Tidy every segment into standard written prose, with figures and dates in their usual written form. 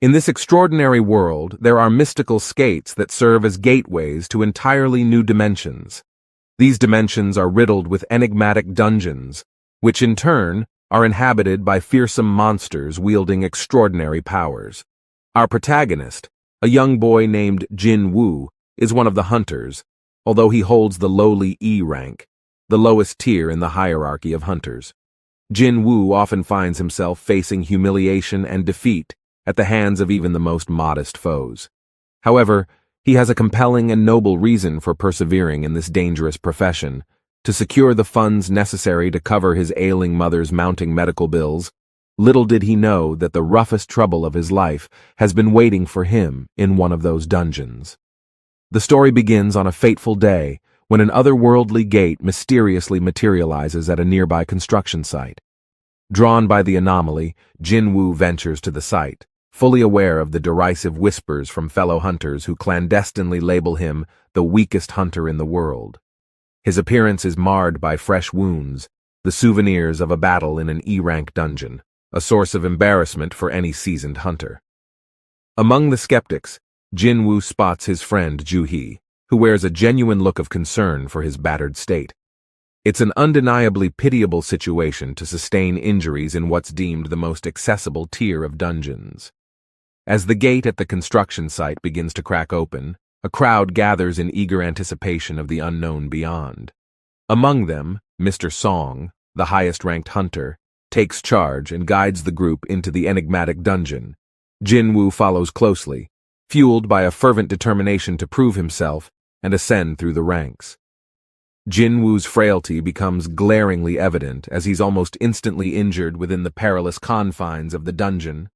In this extraordinary world, there are mystical skates that serve as gateways to entirely new dimensions. These dimensions are riddled with enigmatic dungeons, which in turn are inhabited by fearsome monsters wielding extraordinary powers. Our protagonist, a young boy named Jin Woo, is one of the hunters, although he holds the lowly E rank, the lowest tier in the hierarchy of hunters. Jin Woo often finds himself facing humiliation and defeat at the hands of even the most modest foes. However, he has a compelling and noble reason for persevering in this dangerous profession: to secure the funds necessary to cover his ailing mother's mounting medical bills. Little did he know that the roughest trouble of his life has been waiting for him in one of those dungeons. The story begins on a fateful day when an otherworldly gate mysteriously materializes at a nearby construction site. Drawn by the anomaly, Jin Woo ventures to the site, fully aware of the derisive whispers from fellow hunters who clandestinely label him the weakest hunter in the world. His appearance is marred by fresh wounds, the souvenirs of a battle in an E-rank dungeon, a source of embarrassment for any seasoned hunter. Among the skeptics, Jin Woo spots his friend Ju-hee, who wears a genuine look of concern for his battered state. It's an undeniably pitiable situation to sustain injuries in what's deemed the most accessible tier of dungeons. As the gate at the construction site begins to crack open, a crowd gathers in eager anticipation of the unknown beyond. Among them, Mr. Song, the highest-ranked hunter, takes charge and guides the group into the enigmatic dungeon. Jin Woo follows closely, fueled by a fervent determination to prove himself and ascend through the ranks. Jin Woo's frailty becomes glaringly evident as he's almost instantly injured within the perilous confines of the dungeon.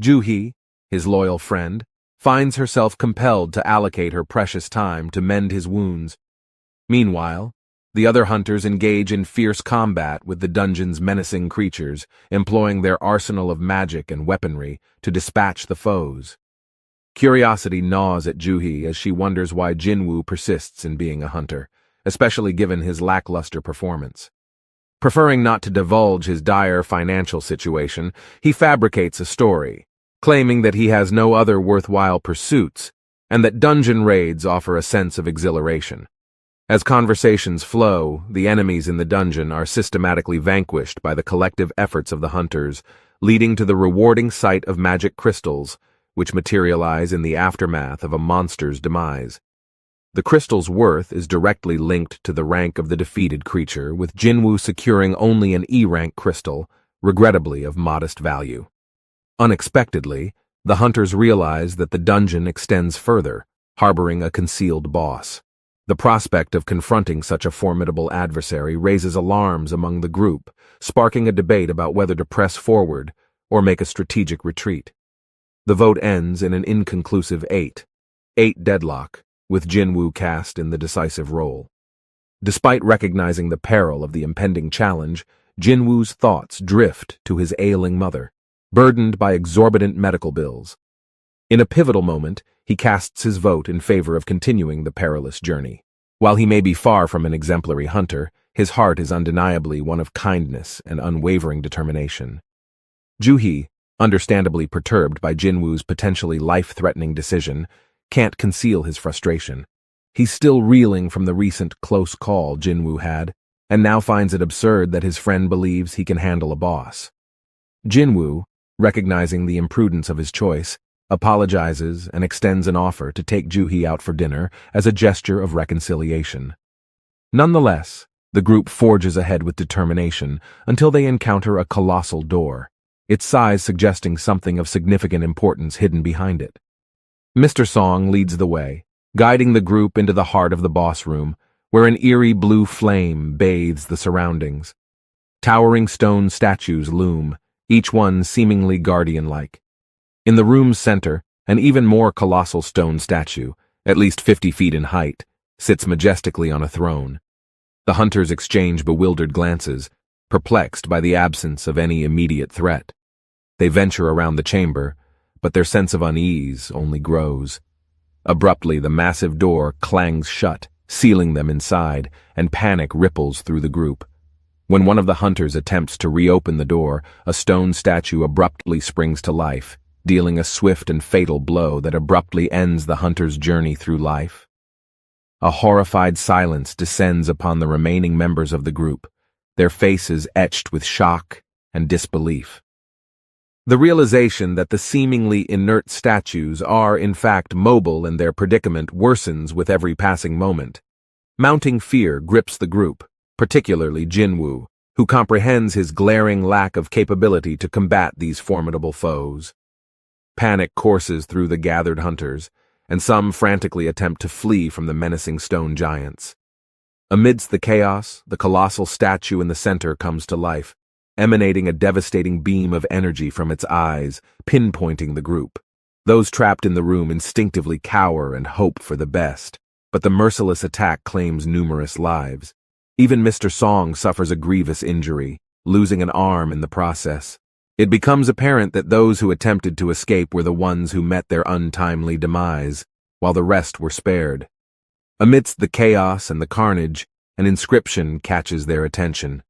Ju-hee, his loyal friend, finds herself compelled to allocate her precious time to mend his wounds. Meanwhile, the other hunters engage in fierce combat with the dungeon's menacing creatures, employing their arsenal of magic and weaponry to dispatch the foes. Curiosity gnaws at Ju-hee as she wonders why Jin Woo persists in being a hunter, especially given his lackluster performance. Preferring not to divulge his dire financial situation, he fabricates a story, claiming that he has no other worthwhile pursuits and that dungeon raids offer a sense of exhilaration. As conversations flow, the enemies in the dungeon are systematically vanquished by the collective efforts of the hunters, leading to the rewarding sight of magic crystals, which materialize in the aftermath of a monster's demise. The crystal's worth is directly linked to the rank of the defeated creature, with Jin Woo securing only an E-rank crystal, regrettably of modest value. Unexpectedly, the hunters realize that the dungeon extends further, harboring a concealed boss. The prospect of confronting such a formidable adversary raises alarms among the group, sparking a debate about whether to press forward or make a strategic retreat. The vote ends in an inconclusive 8 deadlock, with Jin Woo cast in the decisive role. Despite recognizing the peril of the impending challenge, Jin Woo's thoughts drift to his ailing mother, burdened by exorbitant medical bills. In a pivotal moment, he casts his vote in favor of continuing the perilous journey. While he may be far from an exemplary hunter, his heart is undeniably one of kindness and unwavering determination. Ju-hee, understandably perturbed by Jin Woo's potentially life-threatening decision, can't conceal his frustration. He's still reeling from the recent close call Jin Woo had, and now finds it absurd that his friend believes he can handle a boss. Jin Woo, recognizing the imprudence of his choice, apologizes and extends an offer to take Ju-hee out for dinner as a gesture of reconciliation. Nonetheless, the group forges ahead with determination until they encounter a colossal door, its size suggesting something of significant importance hidden behind it. Mr. Song leads the way, guiding the group into the heart of the boss room, where an eerie blue flame bathes the surroundings. Towering stone statues loom, each one seemingly guardian-like. In the room's center, an even more colossal stone statue, at least 50 feet in height, sits majestically on a throne. The hunters exchange bewildered glances, perplexed by the absence of any immediate threat. They venture around the chamber, but their sense of unease only grows. Abruptly, the massive door clangs shut, sealing them inside, and panic ripples through the group. When one of the hunters attempts to reopen the door, a stone statue abruptly springs to life, dealing a swift and fatal blow that abruptly ends the hunter's journey through life. A horrified silence descends upon the remaining members of the group, their faces etched with shock and disbelief. The realization that the seemingly inert statues are, in fact, mobile in their predicament worsens with every passing moment. Mounting fear grips the group, particularly Jinwoo, who comprehends his glaring lack of capability to combat these formidable foes. Panic courses through the gathered hunters, and some frantically attempt to flee from the menacing stone giants. Amidst the chaos, the colossal statue in the center comes to life, emanating a devastating beam of energy from its eyes, pinpointing the group. Those trapped in the room instinctively cower and hope for the best, but the merciless attack claims numerous lives. Even Mr. Song suffers a grievous injury, losing an arm in the process. It becomes apparent that those who attempted to escape were the ones who met their untimely demise, while the rest were spared. Amidst the chaos and the carnage, an inscription catches their attention.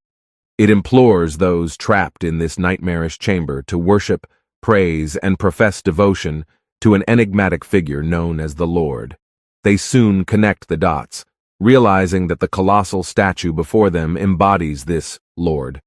It implores those trapped in this nightmarish chamber to worship, praise, and profess devotion to an enigmatic figure known as the Lord. They soon connect the dots, realizing that the colossal statue before them embodies this Lord.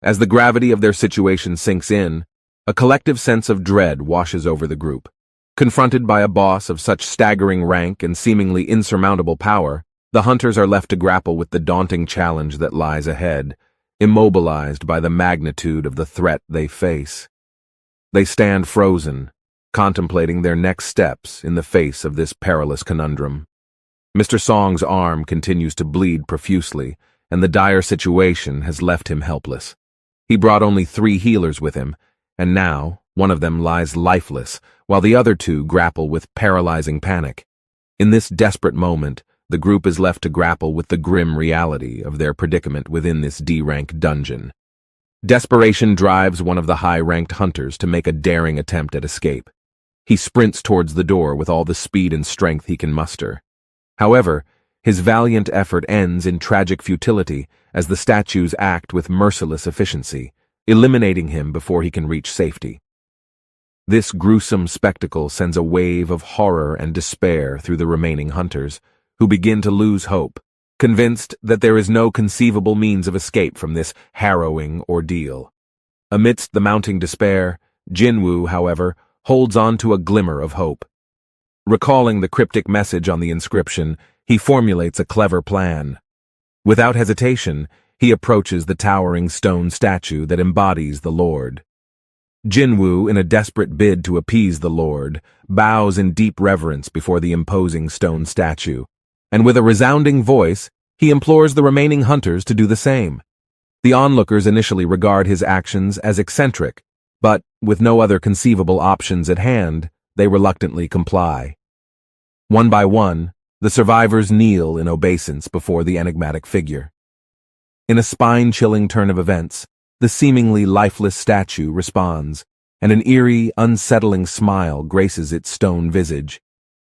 As the gravity of their situation sinks in, a collective sense of dread washes over the group. Confronted by a boss of such staggering rank and seemingly insurmountable power, the hunters are left to grapple with the daunting challenge that lies ahead, immobilized by the magnitude of the threat they face. They stand frozen, contemplating their next steps in the face of this perilous conundrum. Mr. Song's arm continues to bleed profusely, and the dire situation has left him helpless. He brought only 3 healers with him, and now one of them lies lifeless, while the other 2 grapple with paralyzing panic. In this desperate moment, the group is left to grapple with the grim reality of their predicament within this D-rank dungeon. Desperation drives one of the high-ranked hunters to make a daring attempt at escape. He sprints towards the door with all the speed and strength he can muster. However, his valiant effort ends in tragic futility as the statues act with merciless efficiency, eliminating him before he can reach safety. This gruesome spectacle sends a wave of horror and despair through the remaining hunters, who begin to lose hope, convinced that there is no conceivable means of escape from this harrowing ordeal. Amidst the mounting despair, Jinwoo, however, holds on to a glimmer of hope. Recalling the cryptic message on the inscription, he formulates a clever plan. Without hesitation, he approaches the towering stone statue that embodies the Lord. Jinwoo, in a desperate bid to appease the Lord, bows in deep reverence before the imposing stone statue, and with a resounding voice, he implores the remaining hunters to do the same. The onlookers initially regard his actions as eccentric, but, with no other conceivable options at hand, they reluctantly comply. One by one, the survivors kneel in obeisance before the enigmatic figure. In a spine-chilling turn of events, the seemingly lifeless statue responds, and an eerie, unsettling smile graces its stone visage.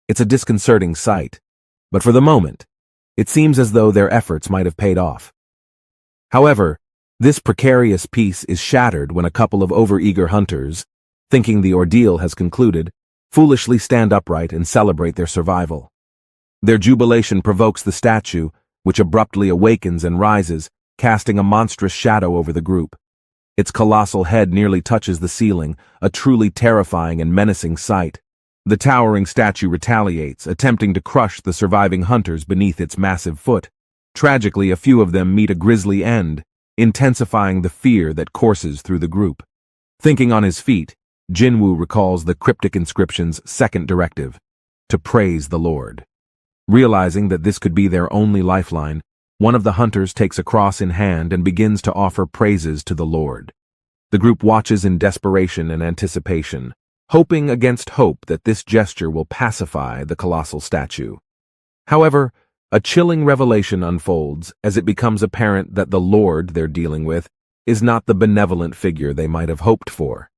It's a disconcerting sight, but for the moment, it seems as though their efforts might have paid off. However, this precarious peace is shattered when a couple of overeager hunters, thinking the ordeal has concluded, foolishly stand upright and celebrate their survival. Their jubilation provokes the statue, which abruptly awakens and rises, casting a monstrous shadow over the group. Its colossal head nearly touches the ceiling, a truly terrifying and menacing sight. The towering statue retaliates, attempting to crush the surviving hunters beneath its massive foot. Tragically, a few of them meet a grisly end, intensifying the fear that courses through the group. Thinking on his feet, Jinwoo recalls the cryptic inscription's second directive, to praise the Lord. Realizing that this could be their only lifeline, one of the hunters takes a cross in hand and begins to offer praises to the Lord. The group watches in desperation and anticipation, hoping against hope that this gesture will pacify the colossal statue. However, a chilling revelation unfolds as it becomes apparent that the Lord they're dealing with is not the benevolent figure they might have hoped for.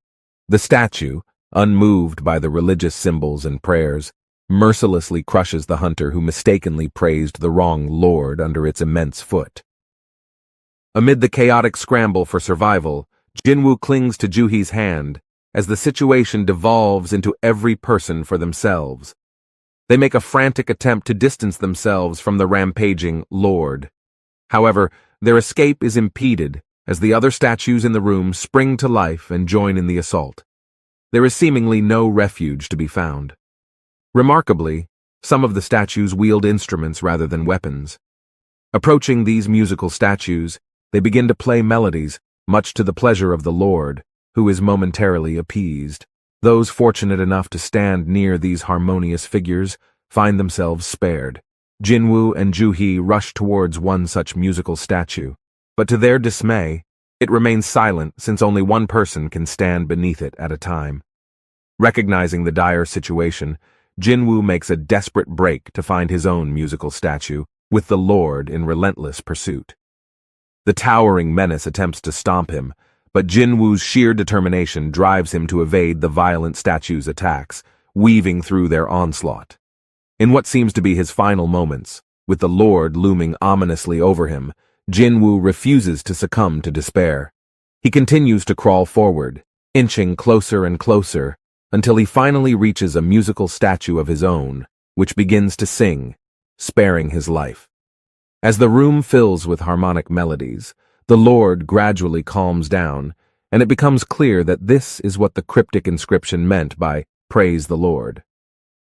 The statue, unmoved by the religious symbols and prayers, mercilessly crushes the hunter who mistakenly praised the wrong Lord under its immense foot. Amid the chaotic scramble for survival, Jinwoo clings to Juhi's hand, as the situation devolves into every person for themselves. They make a frantic attempt to distance themselves from the rampaging Lord. However, their escape is impeded as the other statues in the room spring to life and join in the assault. There is seemingly no refuge to be found. Remarkably, some of the statues wield instruments rather than weapons. Approaching these musical statues, they begin to play melodies, much to the pleasure of the Lord, who is momentarily appeased. Those fortunate enough to stand near these harmonious figures find themselves spared. Jinwoo and Juhee rush towards one such musical statue, but to their dismay, it remains silent since only one person can stand beneath it at a time. Recognizing the dire situation, Jinwoo makes a desperate break to find his own musical statue, with the Lord in relentless pursuit. The towering menace attempts to stomp him, but Jinwoo's sheer determination drives him to evade the violent statue's attacks, weaving through their onslaught. In what seems to be his final moments, with the Lord looming ominously over him, Jinwoo refuses to succumb to despair. He continues to crawl forward, inching closer and closer, until he finally reaches a musical statue of his own, which begins to sing, sparing his life. As the room fills with harmonic melodies, the Lord gradually calms down, and it becomes clear that this is what the cryptic inscription meant by "Praise the Lord."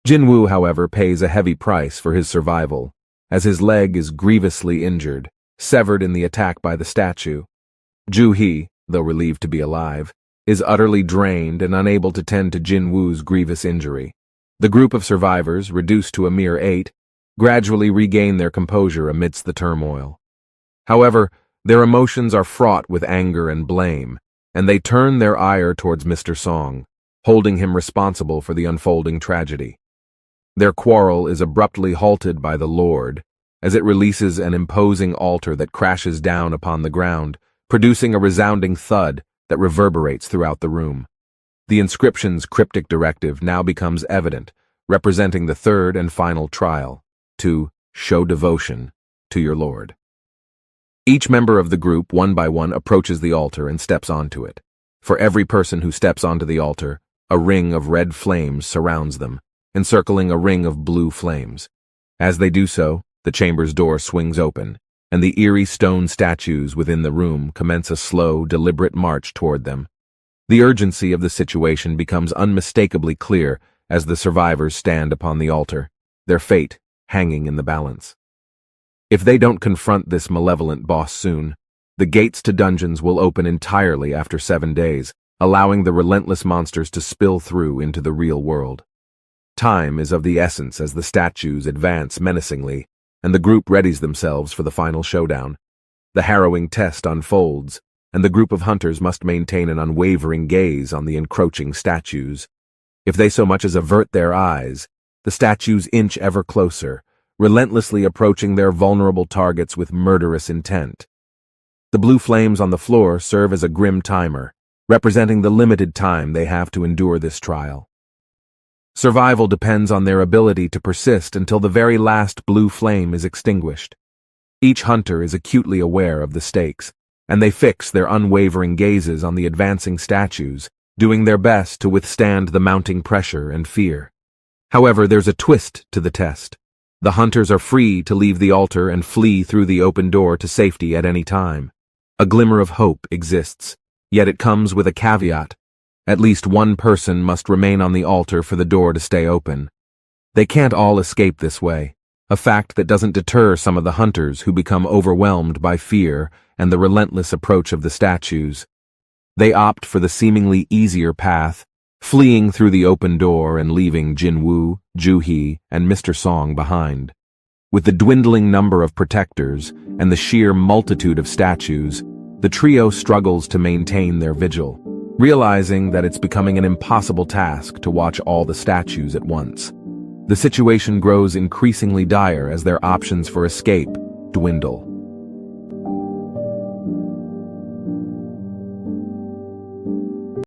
Jinwoo, however, pays a heavy price for his survival, as his leg is grievously injured, severed in the attack by the statue. Juhee, though relieved to be alive, is utterly drained and unable to tend to Jinwoo's grievous injury. The group of survivors, reduced to a mere 8, gradually regain their composure amidst the turmoil. However, their emotions are fraught with anger and blame, and they turn their ire towards Mr. Song, holding him responsible for the unfolding tragedy. Their quarrel is abruptly halted by the Lord, as it releases an imposing altar that crashes down upon the ground, producing a resounding thud that reverberates throughout the room. The inscription's cryptic directive now becomes evident, representing the third and final trial, to show devotion to your Lord. Each member of the group, one by one, approaches the altar and steps onto it. For every person who steps onto the altar, a ring of red flames surrounds them, encircling a ring of blue flames. As they do so, the chamber's door swings open, and the eerie stone statues within the room commence a slow, deliberate march toward them. The urgency of the situation becomes unmistakably clear as the survivors stand upon the altar, their fate hanging in the balance. If they don't confront this malevolent boss soon, the gates to dungeons will open entirely after 7 days, allowing the relentless monsters to spill through into the real world. Time is of the essence as the statues advance menacingly, and the group readies themselves for the final showdown. The harrowing test unfolds, and the group of hunters must maintain an unwavering gaze on the encroaching statues. If they so much as avert their eyes, the statues inch ever closer, relentlessly approaching their vulnerable targets with murderous intent. The blue flames on the floor serve as a grim timer, representing the limited time they have to endure this trial. Survival depends on their ability to persist until the very last blue flame is extinguished. Each hunter is acutely aware of the stakes, and they fix their unwavering gazes on the advancing statues, doing their best to withstand the mounting pressure and fear. However, there's a twist to the test. The hunters are free to leave the altar and flee through the open door to safety at any time. A glimmer of hope exists, yet it comes with a caveat. At least one person must remain on the altar for the door to stay open. They can't all escape this way, a fact that doesn't deter some of the hunters who become overwhelmed by fear and the relentless approach of the statues. They opt for the seemingly easier path, fleeing through the open door and leaving Jinwoo, Juhee, and Mr. Song behind. With the dwindling number of protectors and the sheer multitude of statues, the trio struggles to maintain their vigil, realizing that it's becoming an impossible task to watch all the statues at once. The situation grows increasingly dire as their options for escape dwindle.